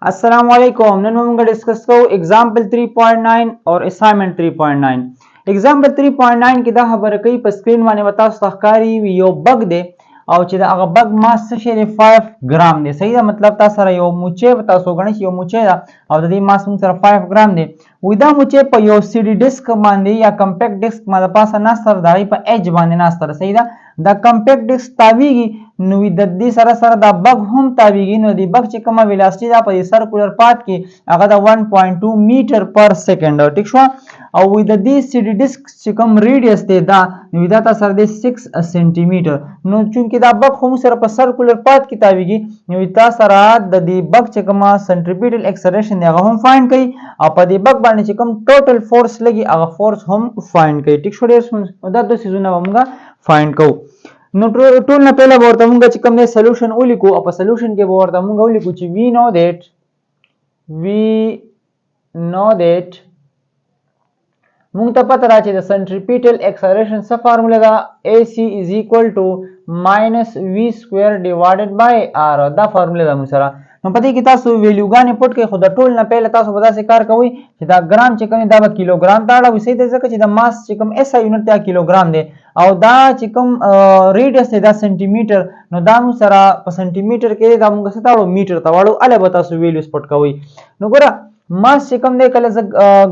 असलकुम नन मोंगा डिस्कस को एग्जाम्पल 3.9 और असाइनमेंट 3.9 एग्जाम्पल 3.9 की दा खबर कई पर स्क्रीन माने बता सहकारी यो बग दे او چې دا هغه بग ماس څه شی 5 ګرام دی صحیح ده مطلب تاسو سره یو موچه تاسو غنښ یو موچه ده او د دې ماس موږ سره 5 ګرام دی وې دا موچه په یو سی ډي ډیسک باندې یا کمپیکټ ډیسک باندې پاسه ناستر دای په ایج باندې ناستر صحیح ده دا کمپیکټ ډیسک تاویږي نو د دې سره سره دا بگ هم تاویږي نو د بگ چې کومه ویلاسټي ده په سرکولر پات کې هغه د 1.2 میټر پر سکند ټیک شو او د دې سی ډي ډیسک چې کوم ریډیوس دی دا نو دا تاسو سره د 6 سنټي میټر نو چونکه دا بگ هم سره په سرکولر پات کې تاویږي نو تاسو سره د دې بگ چې کومه سنټریپیټل اکسلریشن دی هغه هم فایند کړئ او په دې بگ باندې چې کوم ټوټل فورس لګي هغه فورس هم فایند کړئ ټیک شو ډیر دا دوه سيزونه موږ فایند کوو نو ټول نه پهله ورته موږ چې کوم نه سولوشن ولیکو او په سولوشن کې ورته موږ ولیکو چې we know that موږ ته پته را چې د سنټریپیټل اکسلریشن څه فارموله ده AC is equal to minus v square divided by r دا فارموله ده موږ سره نو پدې کې تاسو ویلیوګانې پټ کې خود ټول نه پهله تاسو به داسې کار کوئ چې دا ګرام چې کوم دا به کیلوګرام ته اړوي صحیح ده ځکه چې د ماس چې کوم اس آی یونټ دا کیلوګرام دی او دا چې کوم ریډیوس دی دا سنټي میټر نو دا موږ سره په سنټي میټر کې دا موږ څه تاړو میټر ته واړو اله به تاسو ویلیوز پټ کوئ نو ګوره ماس چې کوم دی کله ز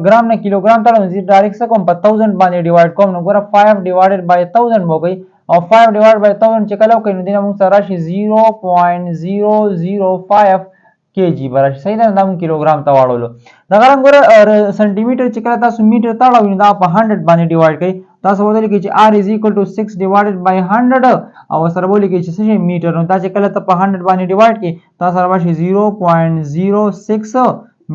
ګرام نه کیلوګرام ته راځي ډایرکټ څه کوم په 1000 باندې ډیوایډ کوم نو ګوره 5 ډیوایډډ بای 1000 وګي او 5 ډیوایډ بای 1000 چې کله کوي نو دینه موږ سره راشي 0.005 kg براشي صحیح ده دا موږ کیلوګرام ته واړولو دا ګرام ګوره سنټي میټر چې کله تاسو میټر ته واړوي دا په 100 باندې ډیوایډ کړئ تاسو ودل کې چې r is equal to 6 divided by 100 او سره بولی کې چې څه میټر نو دا چې کله ته په 100 باندې ډیوایډ کړئ تاسو سره راشي 0.06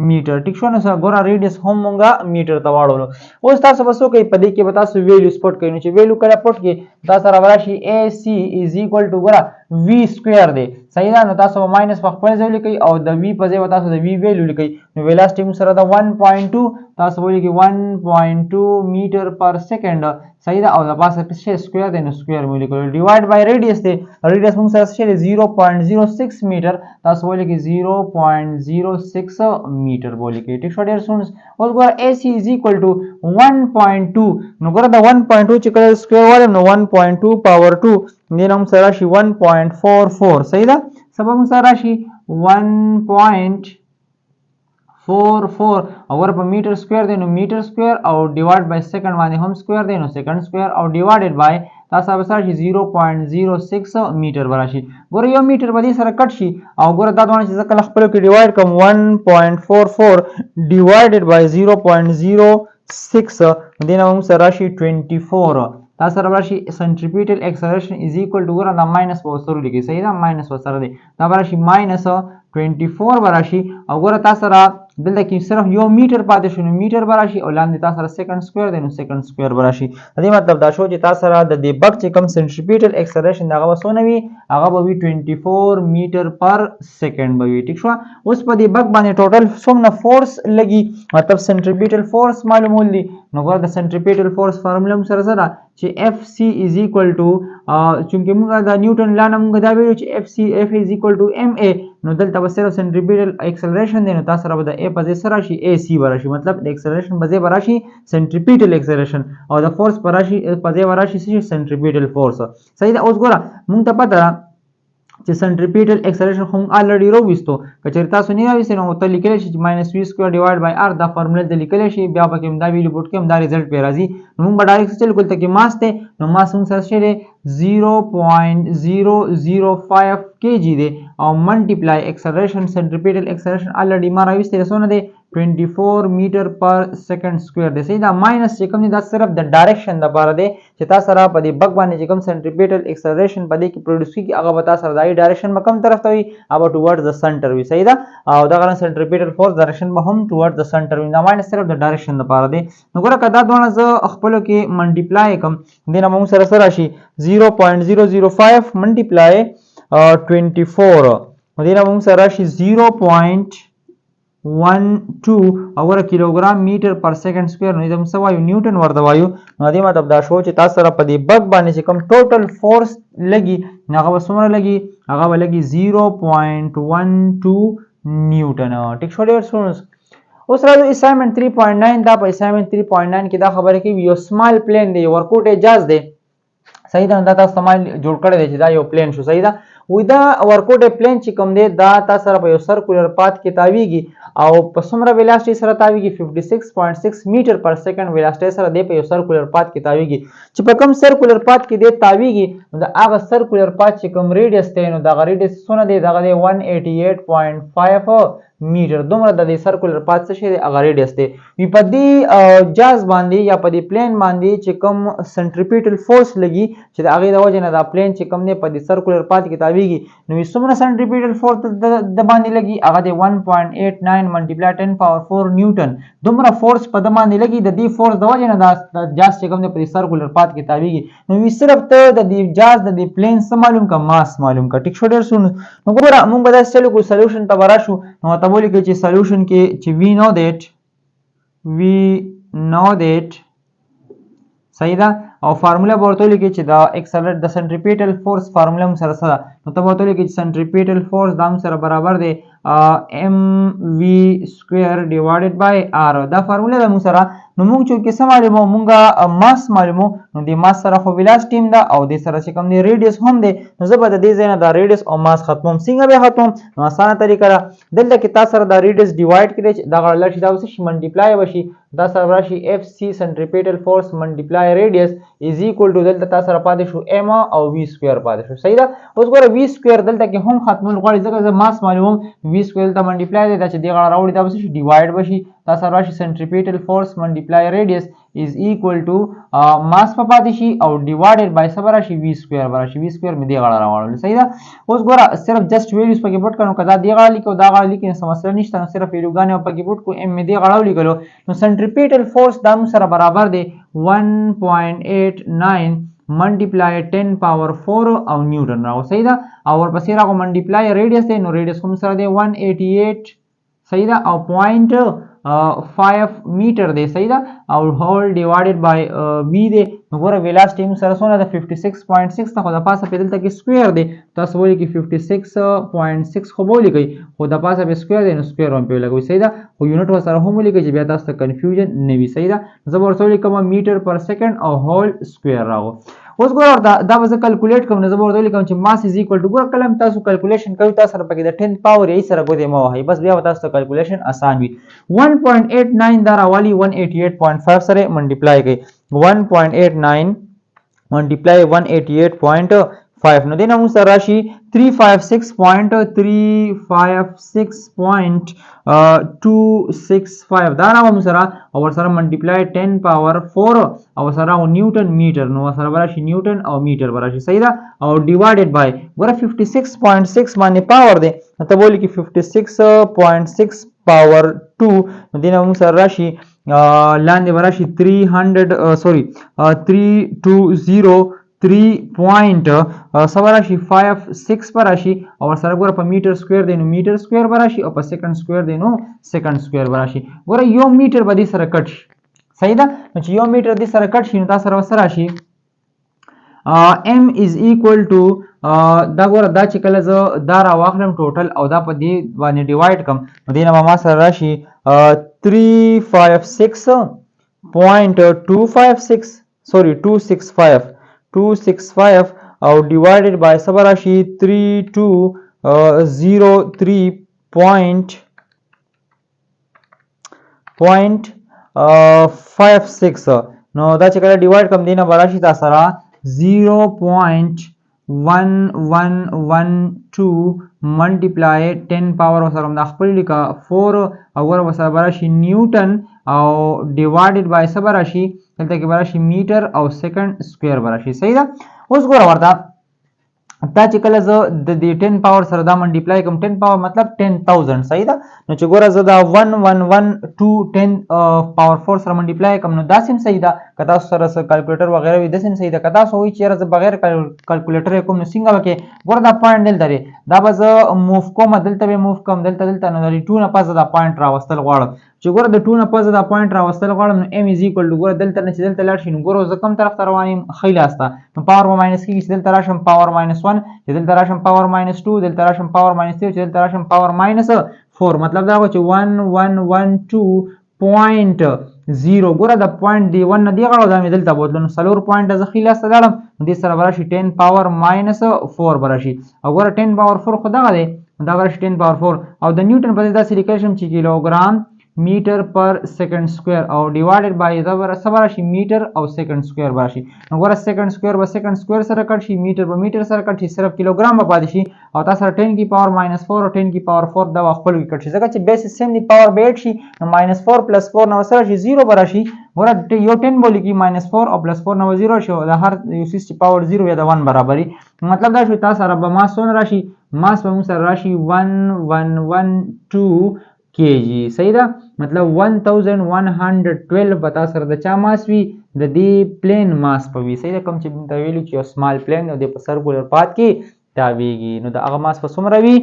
میټر ټیک شو نو سره ګوره ریډیوس هم مونږه میټر ته واړولو اوس تاسو بسو کوي په دې کې به تاسو ویلیوز پټ کړئ نو چې ویلیو کله پټ کړئ تاسو سره راشي AC is equal to ګوره v سکوير دی صحیح ده نو تاسو ماینس په خپل ځای لیکئ او د v په ځای تاسو د v ویلیو لیکئ نو ویلاسټي سره د 1.2 تاسو ولیکئ 1.2 میټر پر سکند صحیح ده او د پاسه په سکوير دی نو سکوير مو لیکل ډیوایډ بای ریډیوس دی ریډیوس موږ سره څه 0.06 میټر تاسو ولیکئ 0.06 میټر ولیکئ ټیک شو ډیر سونس اوس ګور AC is equal to 1.2 نو ګور د 1.2 چې کله سکوير والم نو 1.2 پاور 2 دینه موږ سره راشي 1.44 صحیح ده سبا موږ سره راشي 1.44 اور په میټر سکوير دی نو میټر سکوير او ډیوایډ بای سیکنډ باندې هم سکوير دی نو سیکنډ سکوير او ډیوایډډ بای تاسو به سره 0.06 میټر براشي ګوره یو میټر باندې سره کټ شي او ګوره دا دونه چې کله خپل کې ډیوایډ کوم 1.44 ډیوایډډ بای 0.06 دینه موږ سره راشي 24 تاسو سره راشي سنټریپیټل اکسلریشن از ایکوال ټو ګوره دا ماینس په سره لیکي صحیح ده ماینس په سره دی دا راشي ماینس 24 براشي او ګوره تاسو سره دلته کې صرف یو میټر پاتې شو نو میټر براشي او لاندې تاسو سره سیکنډ سکوير دی نو سیکنډ سکوير براشي دې مطلب دا شو چې تاسو سره د دې بګ چې کوم سنټریپیټل اکسلریشن دغه وسونه وي هغه به 24 میټر پر سکند به وي ټیک شو اوس په دې بګ باندې ټوټل څومره فورس لګي مطلب سنټریپیټل فورس معلومول دي نو ګوره د سنټریپیټل فورس فارمولا سره سره چې FC is equal to چونکه موږ د نیوټن لا نه موږ دا ویلو چې F is equal to ma نو دلته به صرف سنټریپیټل اکسلریشن دی نو تاسو سره به د A په ځای سره راشي AC براشي مطلب د اکسلریشن په ځای براشي سنټریپیټل اکسلریشن او د فورس براشي په ځای براشي سنټریپیټل فورس صحیح ده اوس ګوره موږ ته پته چې سنټریپیټل اکسلریشن هم الریډي راوستو کچېر تاسو نه راوستئ نو ته لیکلی شي چې -v سکوير ډیوایډ بای r دا فارموله د لیکلی شي بیا پکې دا ویلو پټ کې هم دا ریزلټ پې راځي نو موږ به ډایرکټ چل کول ته کې ماس ته نو ماس موږ سره شي 0.005 kg دی او ملټیپلای اکسلریشن سنټریپیټل اکسلریشن الریډي ما راوستي رسونه دی 24 میټر پر سکند سکوير دی صحیح دا ماینس چې کوم دا صرف د ډایرکشن د لپاره دی چې تاسو سره په دې بګ باندې چې کوم سنټریپیټل اکسلریشن په دې کې پروډوس کیږي هغه به تاسو سره د ډایرکشن په کوم طرف ته وي هغه ټوورډ د سنټر وي صحیح دا او دا غره سنټریپیټل فورس ډایرکشن به هم ټوورډ د سنټر وي دا ماینس صرف د ډایرکشن لپاره دی نو ګوره کدا دونه ز خپل کې ملټیپلای کوم دینه موږ سره سره شي 0.005 ملټیپلای 24 دینه موږ سره شي 0.12 اور کیلوګرام میټر پر سکند سکوير نو زموږ سوایو نیوټن ورته وایو نو دې مطلب دا شو چې تاسو سره په دې بګ باندې چې کوم ټوټل فورس لګي هغه وسمره لګي هغه ولګي 0.12 نیوټن. ټیک شو ډیر سونس. اوس راځو اسایمنت 3.9 دا په اسایمنت 3.9 کې دا خبره کوي یو سمال پلین دی ورکوټ اجاز دی صحیح ده. دا تاسو سمال جوړ کړی دی چې دا یو پلین شو صحیح ده. وای دا ورکوټ پلین چې کوم دی دا تاسو سره په یو سرکولر پات کې تاویږي او په څومره ویلاسټي سره تاویږي 56.6 میټر پر سیکنډ ویلاسټي سره دی په یو سرکولر پات کې تاویږي. چې په کوم سرکولر پات کې دی تاویږي نو دا هغه سرکولر پات چې کوم ریډیس دی نو دا ریډیس څونه دی دا دی 188.5 میټر. دومره د دې سرکولر پات څه شي دی هغه ریډیس دی. وی په دې جاز باندې یا په دې پلین باندې چې کوم سنټریپیټل فورس لګي چې د هغې د وجې نه دا پلین چې کوم دی په دې سرکولر پات کې تاویږي نو وی څومره سنټریپیټل فورس د باندې لګي هغه دی 1.89 ملټیپلای 10 پاور 4 نیوټن. دومره فورس په د باندې لګي د دې فورس د وجې نه دا جاز چې کوم دی په دې سرکولر پات کې تاویږي نو وی صرف ته د دې جاز د دې پلین څه معلوم کا ماس معلوم کا. ټیک شو ډېر سون. نو ګوره موږ به داسې چلو کو سلیوشن ته به راشو نو ته بولی کې چې سلیوشن کې چې we know that صحیح ده او فارمولا به ورته ولیکئ چې د اکسلریټ د سنټریپیټل فورس فارمولا هم سره څه ده نو ته به ورته ولیکئ چې سنټریپیټل فورس دا هم سره برابر دی mv سکویر ډیوایډډ بای r. دا فارمولا ده موږ سره. نو موږ چې څه معلومو موږ ماس معلومو نو د ماس سره خو ویلاسټي هم ده او د سره چې کوم دی ریډیس هم دی نو زه به د دې ځای نه دا ریډیس او ماس ختموم. څنګه به ختموم نو اسانه طریقه ده. دلته کې تاسو سره دا ریډیس ډیوایډ کړئ چې دغه لړ شي دا اوس شي منټیپلای وشي دا سره راشي fc سنټریپیټل فورس منټیپلای ریډیس از ایکوال ټو دلته تاسو سره پاتې شو m او v سکویر پاتې شو صحیح ده. اوس ګوره v سکویر دلته کې هم ختمول غواړي ځکه زه ماس معلوموم v سکویر ته منټیپلای دی دا چې دې غاړه راوړي دا به شي ډیوایډ بشي دا سره راشي سنټریپیټل فورس منټیپلای ریډیس is equal to ماس په پاتې شي او ډیوایډډ بای څه به راشي v سکویر به راشي. v سکویر مې دې غاړه راوړل صحیح ده. اوس ګوره صرف جسټ ویلیوز پکې پټ کړو که دا دې غاړه لیکو دا غاړه لیکي نو څه مسله نشته نو صرف ویلیوګانې پکې پټ کړو m مې دې غاړه ولیکلو نو سنټریپیټل فورس دا موږ سره برابر دی 1.89 ملټیپلای 10 پاور 4 او نیوټن راغو صحیح ده. او ورپسې راغو ملټیپلای ریډیس دی نو ریډیس هم سره دی 188 صحیح ده او 0.5 میټر دی صحیح ده او هول ډیوایډډ بای v دی. نو ګوره ویلاسټي هم سره څونه ده 56.6 ته خو د پاسه په دلته کې سکویر دی تاسو ولیکئ 56.6 خو به ولیکئ خو د پاسه په سکویر دی نو سکویر هم پرې ولګوئ صحیح ده خو یونټ ورسره هم ولیکئ چې بیا تاسو ته کنفیوژن نه وي صحیح ده. زه به ورته ولیکم میټر پر سیکنډ او هول سکویر راغو. اوس ګوره دا به زه کلکولیټ کوم نو زه به ورته ولیکم چې ماس از ایکوال ټو ګوره کله هم تاسو کلکولیشن کوئ تاسو سره پکې د 10 پاور یې سره ګوتې مه وهئ بس بیا به تاسو ته کلکولیشن اسان وي. 1.89 دا راوالي 188.5 سره منټیپلای کوي 1.89 منټیپلای 188.5 نو دینه موږ سره راشي 356.265 دا راو موږ سره او ورسره منټیپلای 10 پاور 4 او سره نیوټن میټر نو سره راشي نیوټن او میټر راشي صحیح ده او ډیوایډډ بای ګوره 56.6 باندې پاور دی نو ته بولی کې 56.6 پاور 2 نو دینه موږ سره راشي لاندې وراشي 3203.56 پر راشي او سره ګوره په میټر سکویر دی نو میټر سکویر به راشي او په سیکنډ سکویر دی نو سیکنډ سکویر به راشي. ګوره یو میټر به دې سره کټ شي صحیح ده نو چې یو میټر دې سره کټ شي نو تاسو سره وسره راشي m is equal to دا ګوره دا چې کله زه دا راواخلم ټوټل او دا په دې باندې ډیوایډ کړم نو دې نه به ما سره راشي 265 او ډیوایډډ بای څه به راشي 3203.56 نو دا چې کله ډیوایډ کړم دې نه به راشي تا سره 0.1112 ملټیپلای 10 پاور سره د خپل لیکه 4 او ور سره براشي نیوټن او ډیوایډډ بای څه براشي دلته کې براشي میټر او سیکنډ سکویر براشي صحیح ده. اوس ګوره ورته دا چې کله زه د 10 پاور سره دا منټیپلای کوم 10 پاور مطلب 10000 صحیح ده نو چې ګوره زه دا 1112 10 پاور 4 سره منټیپلای کوم نو دا سم صحیح ده که تاسو سره کیلکولیټر وغیره وي د سم صحیح ده که تاسو وایي چې زه بغیر کیلکولیټر کوم نو څنګه وکړي ګوره دا پوینټ دلته دی دا به زه موف کوم دلته به موف کوم دلته نو د 2 نه پس دا پوینټ راوستل غواړم چې ګوره د 2 نه پس دا پوینټ راوستل غواړم نو m is equal to ګوره دلته نه چې دلته لاړ شي نو ګوره زه کوم طرف ته روان یم ښی لاس ته نو پاور به ماینس کېږي چې دلته راشم پاور -1 چې دلته راشم پاور -2 دلته راشم پاور -3 چې دلته راشم پاور 4 مطلب دا چې 1112.0 ګوره د پوینټ دی 1 نه دی غړو دا مې دلته بوتلو نو څلور پوینټ زه خیله سره لاړم دې سره براشي 10 پاور ماینس 4 براشي او ګوره 10 پاور 4 خو دغه دی دا براشي 10 پاور 4 او د نیوټن په دې داسې لیکل شم چې کیلوګرام میټر پر سیکنډ سکوير او ډیوایډډ بای صبر شي میټر او سیکنډ سکوير براشي نو ګوره سیکنډ سکوير به سیکنډ سکوير سره کټ شي میټر به میټر سره کټ شي صرف کیلوګرام به پاتې شي او تاسو سره 10 کی پاور -4 او 10 کی پاور 4 دا خپل کې کټ شي ځکه چې بیس سیم دی پاور به 8 شي نو -4 + 4 نو سره شي 0 براشي ګوره یو 10 بولی کی -4 او +4 نو 0 شو د هر یو سیس پاور 0 یا د 1 برابرۍ مطلب دا شو تاسو سره به ماس ون راشي ماس به موږ سره راشي 1112 kg صحیح ده مطلب 1112 پتا سره د چا ماس وی د دې پلین ماس په وی صحیح ده کوم چې موږ ویلو چې یو سمال پلین او د سرکولر پات کې تاویږي نو د هغه ماس په څومره وی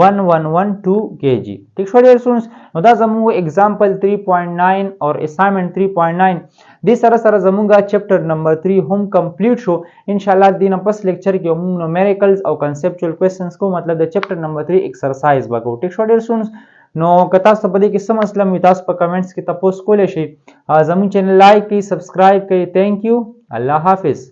1112 kg ٹھیک شو ډیر سټوډنټس نو دا زموږ اگزامپل 3.9 اور اسایمنت 3.9 دې سره سره زموږ چپټر نمبر 3 هم کمپلیټ شو ان شاء الله دینه پس لیکچر کې موږ نومریکلز او کنسپچوال کوېسچنز کو مطلب د چپټر نمبر 3 ایکسرسایز وکړو ټیک شو ډیر سټوډنټس نو که تاسو په دې کې څه مسله وي تاسو په کمنټس کې تاسو کولای شئ زموږ چینل لایک کړئ سبسکرایب کړئ ثانک یو الله حافظ